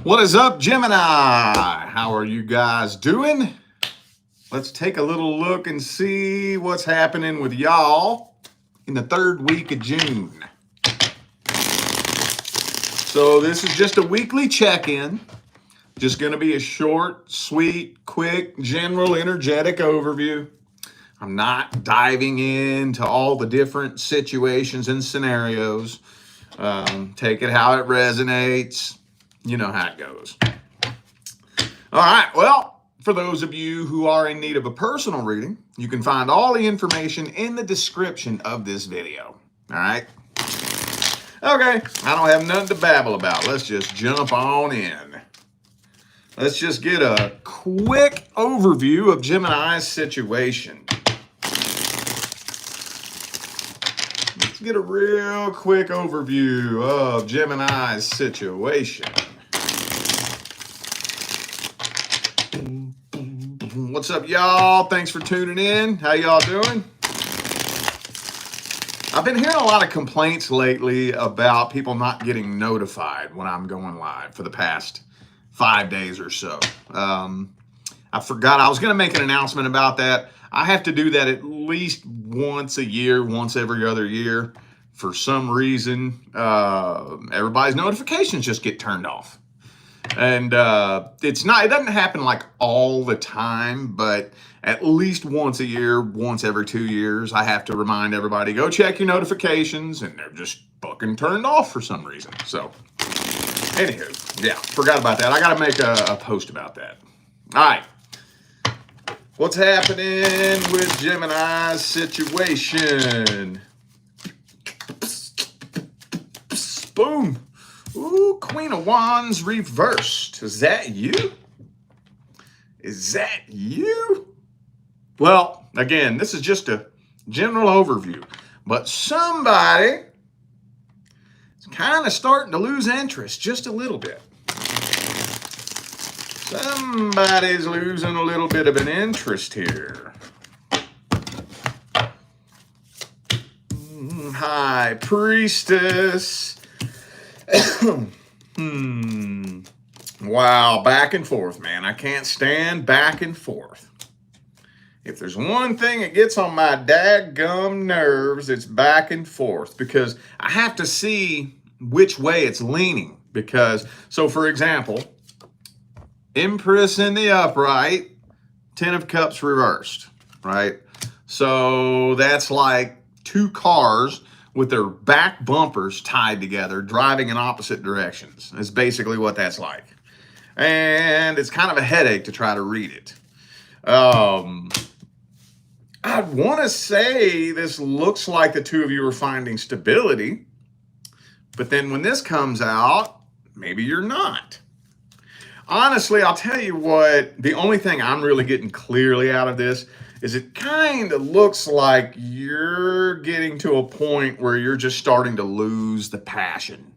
What is up, Gemini? How are you guys doing? Let's take a little look and see what's happening with y'all in the third week of June. So this is just a weekly check-in. Just going to be a short, sweet, quick, general, energetic overview. I'm not diving into all the different situations and scenarios. Take it how it resonates. You know how it goes. All right, well, for those of you who are in need of a personal reading, you can find all the information in the description of this video. All right? Okay, I don't have nothing to babble about. Let's just jump on in. Let's just get a quick overview of Gemini's situation. Let's get a real quick overview of Gemini's situation. What's up, y'all? Thanks for tuning in. How y'all doing? I've been hearing a lot of complaints lately about people not getting notified when I'm going live for the past 5 days or so. I forgot I was going to make an announcement about that. I have to do that at least once a year, once every other year. For some reason, everybody's notifications just get turned off. And it doesn't happen like all the time, but at least once a year, once every 2 years, I have to remind everybody, go check your notifications, and they're just fucking turned off for some reason. So, anywho, yeah, forgot about that. I got to make a post about that. All right. What's happening with Gemini's situation? Boom. Ooh, Queen of Wands reversed. Is that you? Is that you? Well, again, this is just a general overview, but somebody is kind of starting to lose interest just a little bit. Somebody's losing a little bit of an interest here. High Priestess. Wow, back and forth, man. I can't stand back and forth. If there's one thing that gets on my dadgum nerves, it's back and forth, because I have to see which way it's leaning. So for example, Empress in the upright, 10 of Cups reversed, right? So that's like two cars with their back bumpers tied together, driving in opposite directions. That's basically what that's like. And it's kind of a headache to try to read it. I'd want to say this looks like the two of you are finding stability, but then when this comes out, maybe you're not. Honestly, I'll tell you what, the only thing I'm really getting clearly out of this is it kind of looks like you're getting to a point where you're just starting to lose the passion,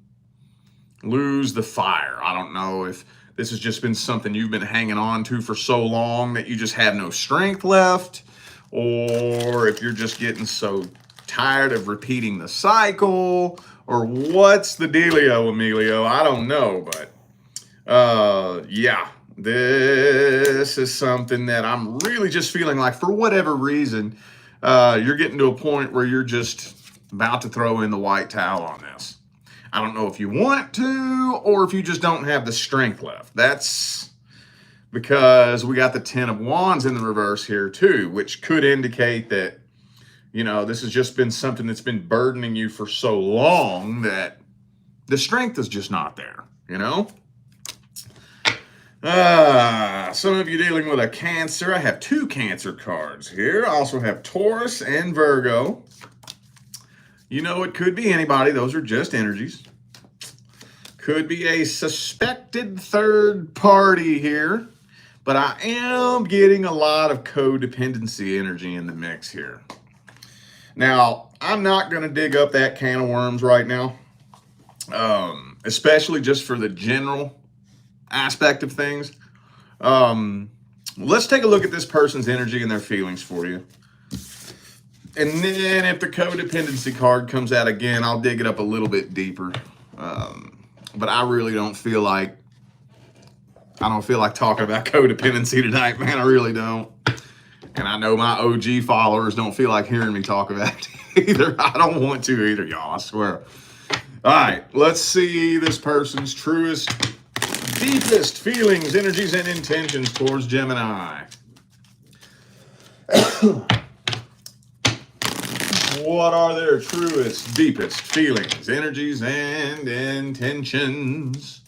lose the fire. I don't know if this has just been something you've been hanging on to for so long that you just have no strength left, or if you're just getting so tired of repeating the cycle, or what's the dealio, Emilio? I don't know, but yeah. This is something that I'm really just feeling like, for whatever reason, you're getting to a point where you're just about to throw in the white towel on this. I don't know if you want to, or if you just don't have the strength left. That's because we got the 10 of Wands in the reverse here too, which could indicate that, you know, this has just been something that's been burdening you for so long that the strength is just not there, you know? Some of you dealing with a Cancer. I have 2 Cancer cards here. I also have Taurus and Virgo. You know, it could be anybody. Those are just energies. Could be a suspected third party here, but I am getting a lot of codependency energy in the mix here. Now, I'm not going to dig up that can of worms right now, especially just for the general aspect of things. Let's take a look at this person's energy and their feelings for you. And then if the codependency card comes out again, I'll dig it up a little bit deeper. But I really don't feel like I don't feel like talking about codependency tonight, man. I really don't. And I know my OG followers don't feel like hearing me talk about it either. I don't want to either, y'all, I swear. All right, let's see this person's truest, deepest feelings, energies, and intentions towards Gemini. What are their truest, deepest feelings, energies, and intentions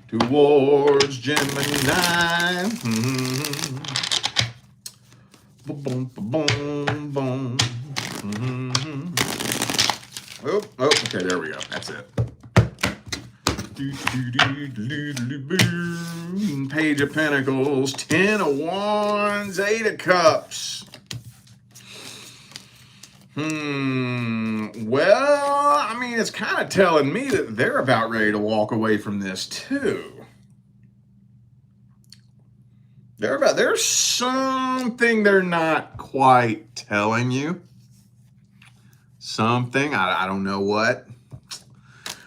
towards Gemini? Boom, boom, boom. Oh, okay, there we go. That's it. Page of Pentacles, 10 of Wands, 8 of Cups. Well, I mean, it's kind of telling me that they're about ready to walk away from this too. There's something they're not quite telling you. Something, I don't know what.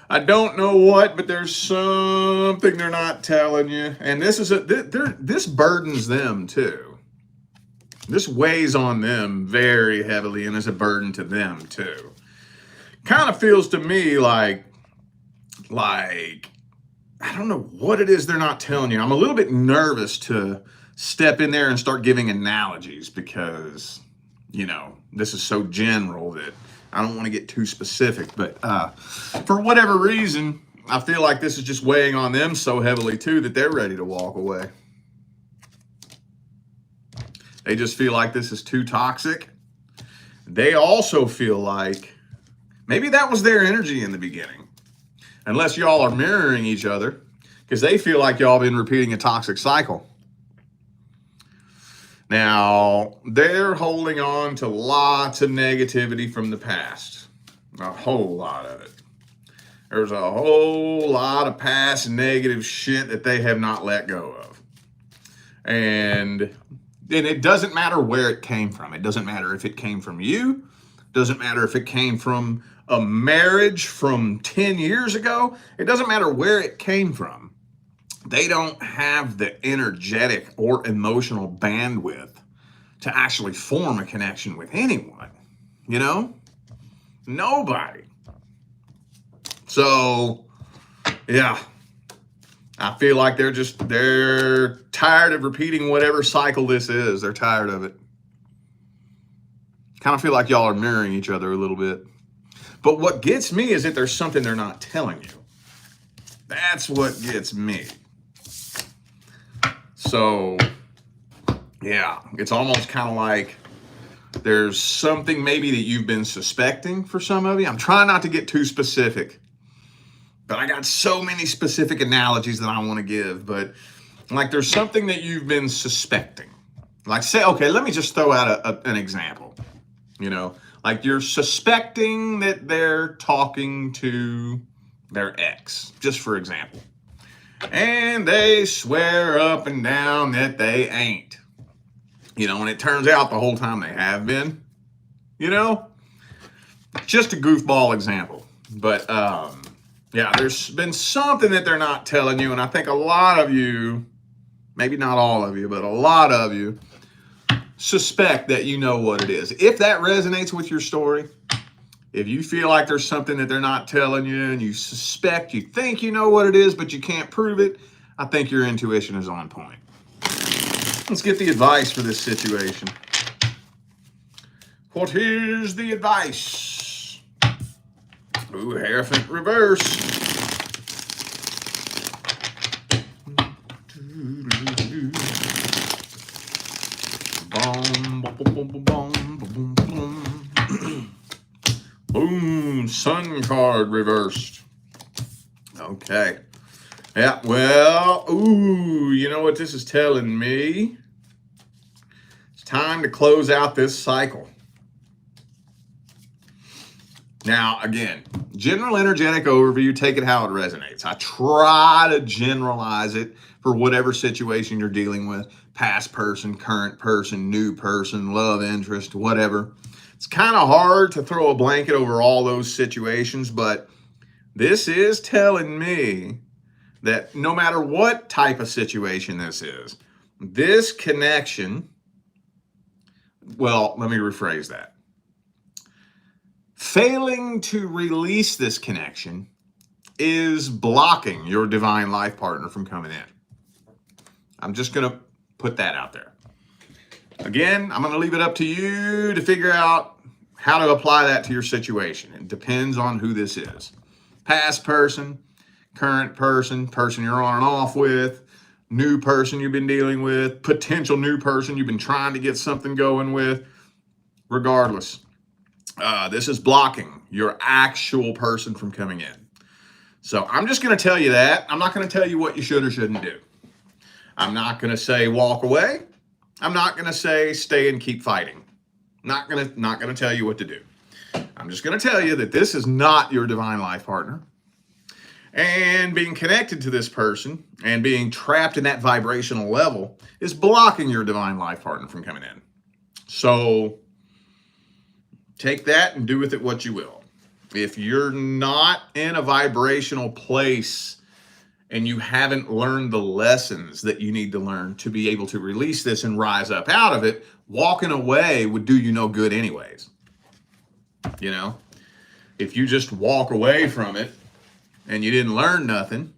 I don't know what, but there's something they're not telling you. And this burdens them too. This weighs on them very heavily and is a burden to them too. Kind of feels to me like I don't know what it is they're not telling you. I'm a little bit nervous to step in there and start giving analogies because, you know, this is so general that I don't want to get too specific. But for whatever reason, I feel like this is just weighing on them so heavily too that they're ready to walk away. They just feel like this is too toxic. They also feel like maybe that was their energy in the beginning. Unless y'all are mirroring each other, because they feel like y'all been repeating a toxic cycle. Now, they're holding on to lots of negativity from the past. A whole lot of it. There's a whole lot of past negative shit that they have not let go of. And it doesn't matter where it came from. It doesn't matter if it came from you. It doesn't matter if it came from a marriage from 10 years ago. It doesn't matter where it came from. They don't have the energetic or emotional bandwidth to actually form a connection with anyone. You know? Nobody. So, yeah. I feel like they're tired of repeating whatever cycle this is. They're tired of it. Kind of feel like y'all are mirroring each other a little bit. But what gets me is that there's something they're not telling you. That's what gets me. So, yeah, it's almost kind of like there's something maybe that you've been suspecting for some of you. I'm trying not to get too specific, but I got so many specific analogies that I want to give. But like there's something that you've been suspecting. Like say, okay, let me just throw out an example. You know, like you're suspecting that they're talking to their ex, just for example. And they swear up and down that they ain't. You know, and it turns out the whole time they have been. You know? Just a goofball example. But, yeah, there's been something that they're not telling you. And I think a lot of you, maybe not all of you, but a lot of you suspect that you know what it is. If that resonates with your story, if you feel like there's something that they're not telling you and you suspect, you think you know what it is, but you can't prove it, I think your intuition is on point. Let's get the advice for this situation. What is the advice? Ooh, Hierophant reverse. Boom, Sun card reversed. Okay. Yeah, well, ooh, you know what this is telling me? It's time to close out this cycle. Now, again, general energetic overview, take it how it resonates. I try to generalize it for whatever situation you're dealing with. Past person, current person, new person, love interest, whatever. It's kind of hard to throw a blanket over all those situations, but this is telling me that no matter what type of situation this connection, well, let me rephrase that. Failing to release this connection is blocking your divine life partner from coming in. I'm just going to put that out there. Again, I'm going to leave it up to you to figure out how to apply that to your situation. It depends on who this is. Past person, current person, person you're on and off with, new person you've been dealing with, potential new person you've been trying to get something going with. Regardless, this is blocking your actual person from coming in. So I'm just going to tell you that. I'm not going to tell you what you should or shouldn't do. I'm not going to say walk away. I'm not going to say stay and keep fighting. Not going to tell you what to do. I'm just going to tell you that this is not your divine life partner. And being connected to this person and being trapped in that vibrational level is blocking your divine life partner from coming in. So take that and do with it what you will. If you're not in a vibrational place and you haven't learned the lessons that you need to learn to be able to release this and rise up out of it, walking away would do you no good anyways. You know, if you just walk away from it and you didn't learn nothing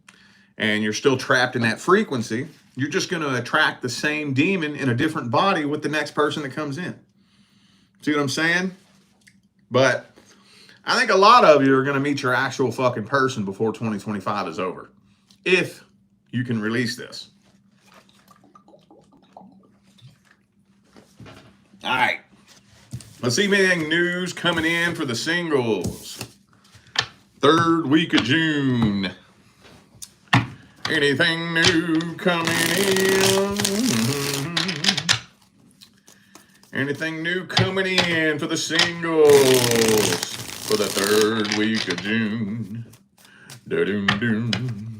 and you're still trapped in that frequency, you're just going to attract the same demon in a different body with the next person that comes in. See what I'm saying? But I think a lot of you are going to meet your actual fucking person before 2025 is over. If you can release this. All right. Let's see if anything news coming in for the singles. Third week of June. Anything new coming in? Anything new coming in for the singles for the third week of June? Da-doom-doom.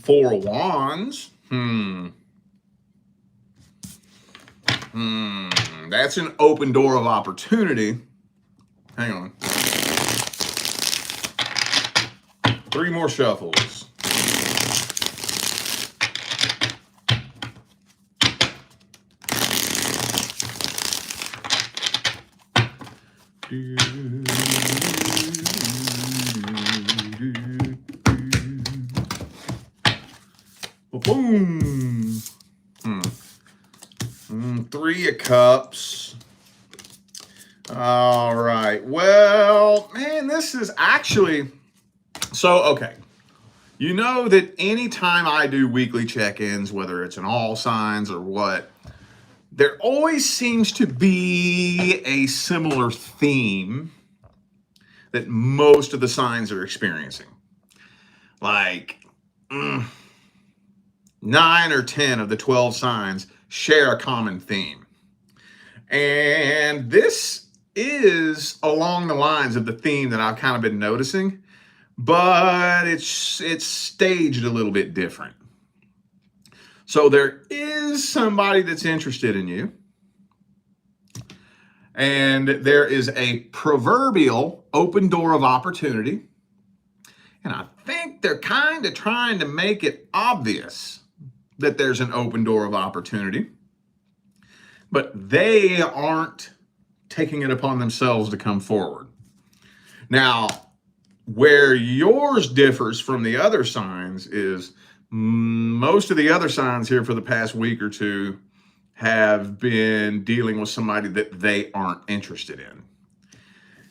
Four of Wands. That's an open door of opportunity. Hang on. Three more shuffles. Boom. Three of Cups. All right. Well, man, this is actually... So, okay. You know that anytime I do weekly check-ins, whether it's in all signs or what, there always seems to be a similar theme that most of the signs are experiencing. Like 9 or 10 of the 12 signs share a common theme. And this is along the lines of the theme that I've kind of been noticing, but it's staged a little bit different. So there is somebody that's interested in you, and there is a proverbial open door of opportunity, and I think they're kind of trying to make it obvious that there's an open door of opportunity, but they aren't taking it upon themselves to come forward. Now, where yours differs from the other signs is most of the other signs here for the past week or two have been dealing with somebody that they aren't interested in.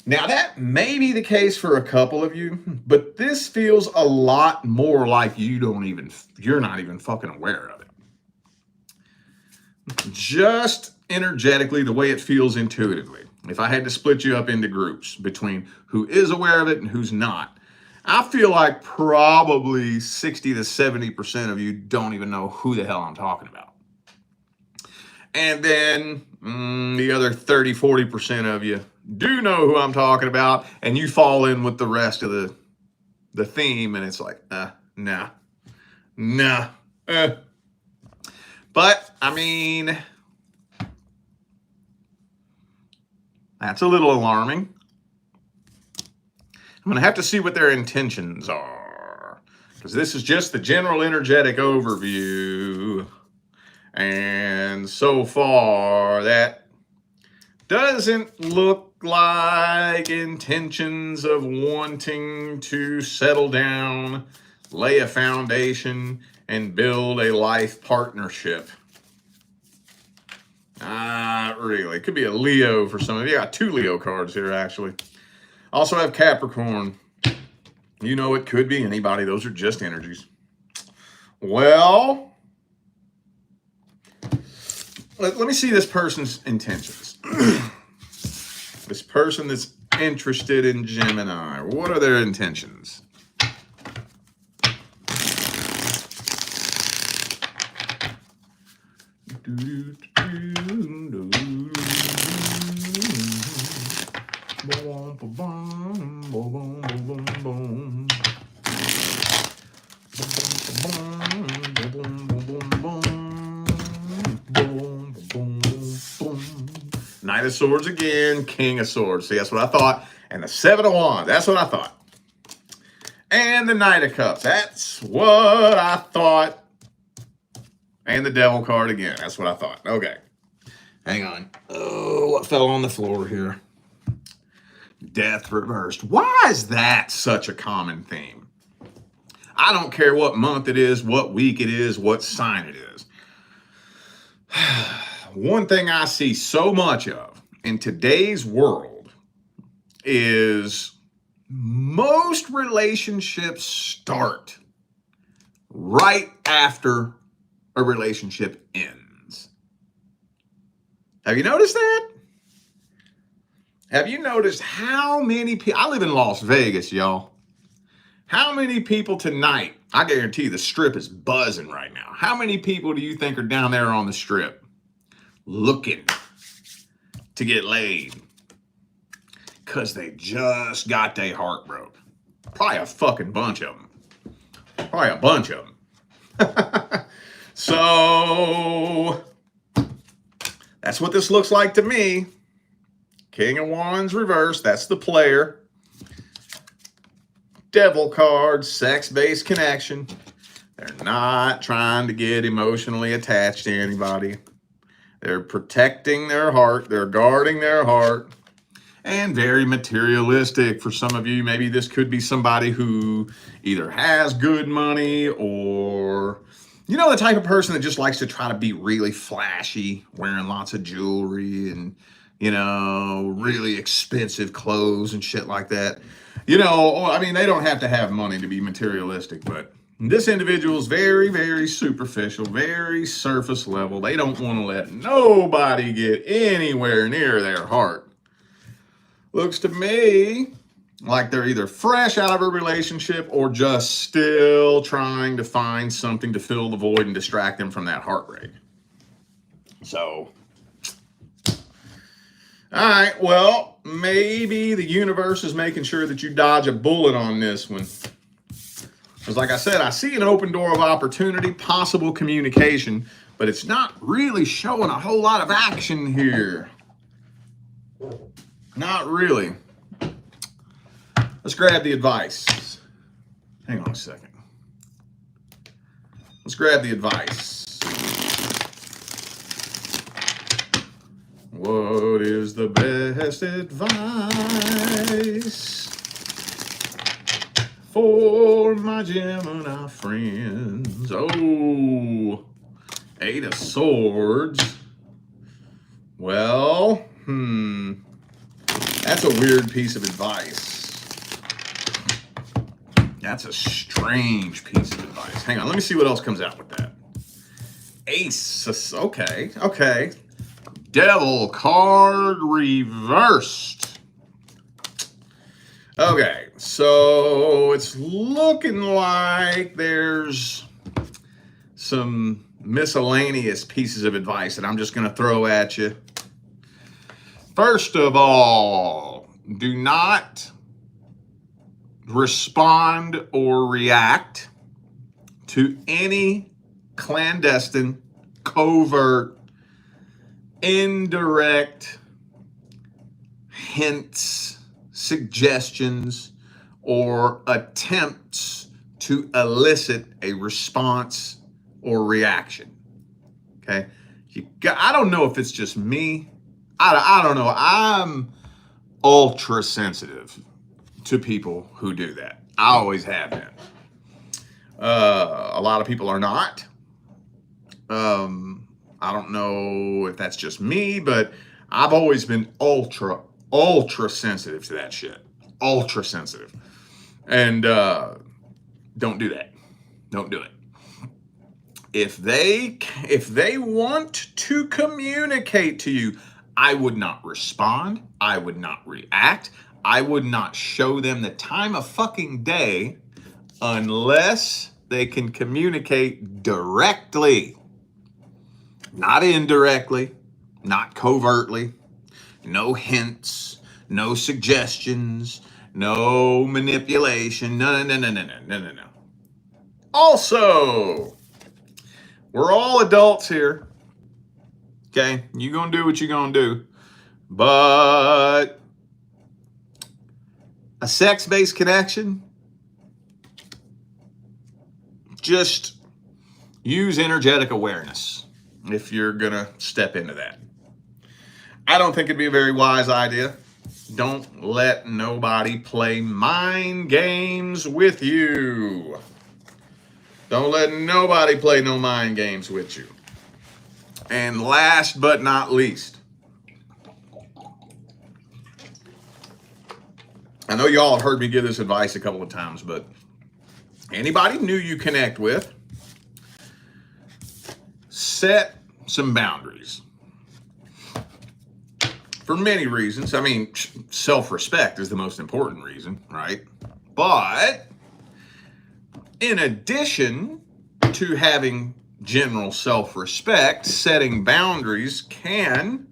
Now, that may be the case for a couple of you, but this feels a lot more like you're not even fucking aware of it. Just energetically, the way it feels intuitively. If I had to split you up into groups between who is aware of it and who's not, I feel like probably 60 to 70% of you don't even know who the hell I'm talking about. And then the other 30, 40% of you do know who I'm talking about, and you fall in with the rest of the theme, and it's like, nah. But, I mean, That's a little alarming. I'm going to have to see what their intentions are, because this is just the general energetic overview. And so far, that doesn't look like intentions of wanting to settle down, lay a foundation, and build a life partnership. Not really. It could be a Leo for some of you. I got 2 Leo cards here, actually. Also have Capricorn. You know, it could be anybody. Those are just energies. Well, let me see this person's intentions. This person that's interested in Gemini. What are their intentions? Knight of Swords again, King of Swords. See, that's what I thought. And the 7 of Wands. That's what I thought. And the Knight of Cups. That's what I thought. And the Devil card again. That's what I thought. Okay. Hang on. Oh, what fell on the floor here? Death reversed. Why is that such a common theme? I don't care what month it is, what week it is, what sign it is. One thing I see so much of in today's world is most relationships start right after a relationship ends. Have you noticed that? Have you noticed how many people, I live in Las Vegas, y'all. How many people tonight, I guarantee the strip is buzzing right now. How many people do you think are down there on the strip looking to get laid? Because they just got their heart broke. Probably a fucking bunch of them. Probably a bunch of them. So, that's what this looks like to me. King of Wands reversed. That's the player. Devil card, sex-based connection. They're not trying to get emotionally attached to anybody. They're protecting their heart. They're guarding their heart. And very materialistic for some of you. Maybe this could be somebody who either has good money or, you know, the type of person that just likes to try to be really flashy, wearing lots of jewelry and, you know, really expensive clothes and shit like that. You know, I mean, they don't have to have money to be materialistic, but this individual is very, very superficial, very surface level. They don't want to let nobody get anywhere near their heart. Looks to me like they're either fresh out of a relationship or just still trying to find something to fill the void and distract them from that heartbreak. So, all right, well, maybe the universe is making sure that you dodge a bullet on this one. Because like I said, I see an open door of opportunity, possible communication, but it's not really showing a whole lot of action here. Not really. Let's grab the advice. Hang on a second. Let's grab the advice. What is the best advice for my Gemini friends? Oh, 8 of Swords. Well, that's a weird piece of advice. That's a strange piece of advice. Hang on, let me see what else comes out with that. Ace, okay. Devil card reversed. Okay, so it's looking like there's some miscellaneous pieces of advice that I'm just going to throw at you. First of all, do not respond or react to any clandestine, covert, indirect, hints, suggestions, or attempts to elicit a response or reaction. Okay? I don't know if it's just me. I don't know. I'm ultra sensitive to people who do that. I always have been. A lot of people are not. I don't know if that's just me, but I've always been ultra sensitive to that shit. Ultra sensitive. And don't do that. Don't do it. If they want to communicate to you, I would not respond. I would not react. I would not show them the time of fucking day unless they can communicate directly. Not indirectly, not covertly, no hints, no suggestions, no manipulation. No. Also, we're all adults here. Okay, you're gonna do what you're gonna do. But a sex-based connection, just use energetic awareness if you're gonna step into that. I don't think it'd be a very wise idea. Don't let nobody play mind games with you. Don't let nobody play no mind games with you. And last but not least, I know y'all have heard me give this advice a couple of times, but anybody new you connect with, set some boundaries. For many reasons. I mean, self-respect is the most important reason, right? But in addition to having general self-respect, setting boundaries can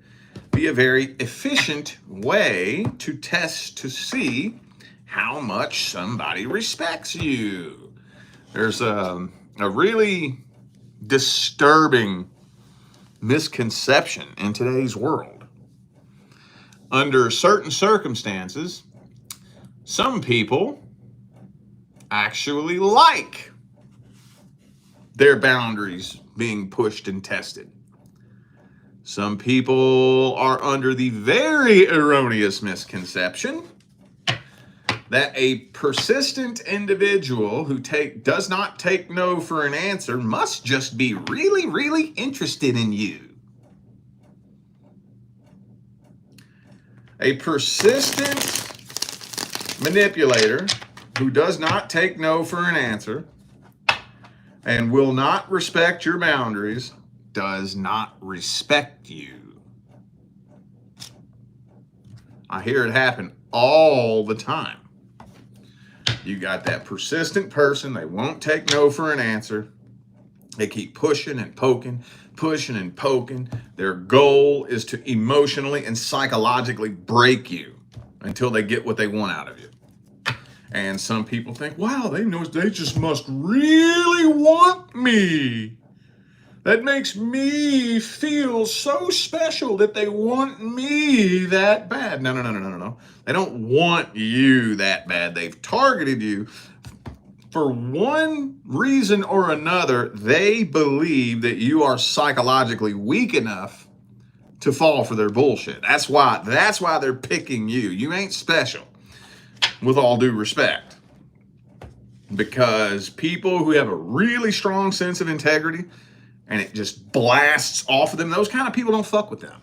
be a very efficient way to test to see how much somebody respects you. There's a really disturbing misconception in today's world. Under certain circumstances, some people actually like their boundaries being pushed and tested. Some people are under the very erroneous misconception that a persistent individual who does not take no for an answer must just be really, really interested in you. A persistent manipulator who does not take no for an answer and will not respect your boundaries does not respect you. I hear it happen all the time. You got that persistent person, they won't take no for an answer. They keep pushing and poking. Their goal is to emotionally and psychologically break you until they get what they want out of you. And some people think, wow, they just must really want me. That makes me feel so special that they want me that bad. No. They don't want you that bad. They've targeted you. For one reason or another, they believe that you are psychologically weak enough to fall for their bullshit. That's why they're picking you. You ain't special, with all due respect. Because people who have a really strong sense of integrity and it just blasts off of them, those kind of people don't fuck with them.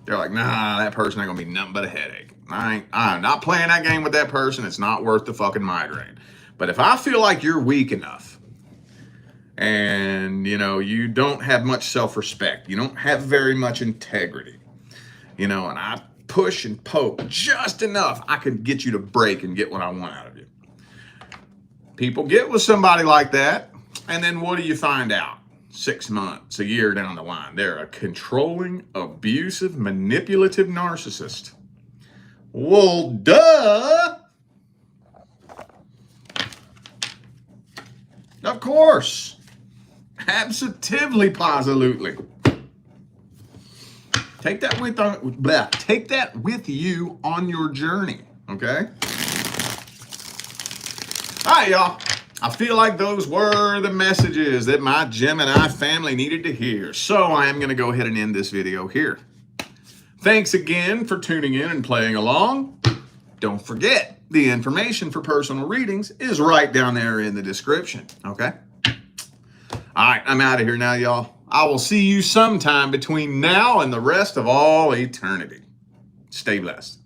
They're like, nah, that person ain't gonna be nothing but a headache. I'm not playing that game with that person. It's not worth the fucking migraine. But if I feel like you're weak enough and, you don't have much self-respect, you don't have very much integrity, and I push and poke just enough, I can get you to break and get what I want out of you. People get with somebody like that, and then what do you find out? 6 months, a year down the line, they're a controlling, abusive, manipulative narcissist. Well, duh! Of course. Absolutely, positively. Take that with you on your journey, okay? All right, y'all. I feel like those were the messages that my Gemini family needed to hear. So I am going to go ahead and end this video here. Thanks again for tuning in and playing along. Don't forget, the information for personal readings is right down there in the description, okay? All right, I'm out of here now, y'all. I will see you sometime between now and the rest of all eternity. Stay blessed.